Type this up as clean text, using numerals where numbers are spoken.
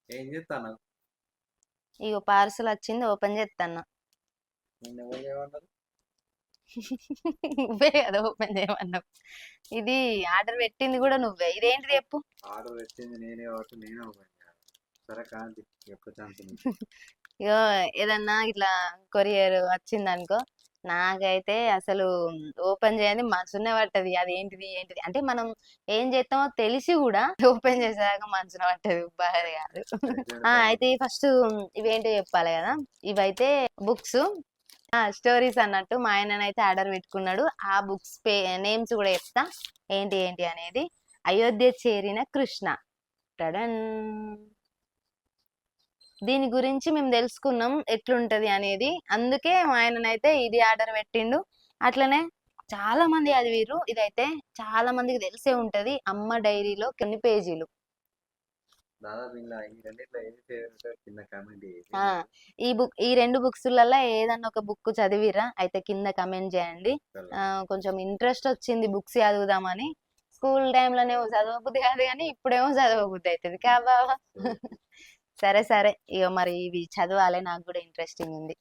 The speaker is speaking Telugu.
ఏం చేస్తాను? ఇగో పార్సల్ వచ్చింది, ఓపెన్ చేస్తాను. నిన్న ఎవరు చేయమన్నారు? నువ్వే కదా ఓపెన్ చేయమన్నావు. ఇది ఆర్డర్ పెట్టింది కూడా నువ్వే. ఇదేంటిది చెప్పు. ఆర్డర్ పెట్టింది నేనే కాబట్టి నేనే ఓపెన్ చేయాలి. సరే కాంతి, ఎప్పుడు ఛాన్స్ ఉంది? ఇగో ఏదన్నా ఇట్లా కొరియర్ వచ్చింది అనుకో, నాకైతే అసలు ఓపెన్ చేయండి మనసునే పట్టది. అది ఏంటిది ఏంటిది అంటే మనం ఏం చేస్తామో తెలిసి కూడా ఓపెన్ చేసేదాకా మనసున పట్టదు, బాగా కాదు. అయితే ఫస్ట్ ఇవేంటో చెప్పాలి కదా. ఇవైతే బుక్స్, స్టోరీస్ అన్నట్టు. మా ఆయననైతే ఆర్డర్ పెట్టుకున్నాడు. ఆ బుక్స్ నేమ్స్ కూడా చెప్తా, ఏంటి ఏంటి అనేది. అయోధ్య చేరిన కృష్ణ. టడన్. దీని గురించి మేము తెలుసుకున్నాం ఎట్లుంటది అనేది. అందుకే మా ఆయననైతే ఇది ఆర్డర్ పెట్టిండు. అట్లనే చాలా మంది చదివిర్రు. ఇదైతే చాలా మందికి తెలిసే ఉంటది. అమ్మ డైరీలో కొన్ని పేజీలు. దాదాపు ఇలా ఈ రెండిట్లో ఏది ఫేవరెట్ కింద కామెంట్ చేసి ఆ ఈ రెండు బుక్స్లలో ఏదన్నా ఒక బుక్ చదివిరా అయితే కింద కమెంట్ చేయండి. కొంచెం ఇంట్రెస్ట్ వచ్చింది బుక్స్ చదువుదామని. స్కూల్ టైంలోనేమో చదవబుద్ధి కాదు కానీ ఇప్పుడేమో చదవబుద్ధి అవుతుంది కా బావా. సరే సరే, ఇక మరి ఇవి చదవాలి, నాకు కూడా ఇంట్రెస్టింగ్ ఉంది.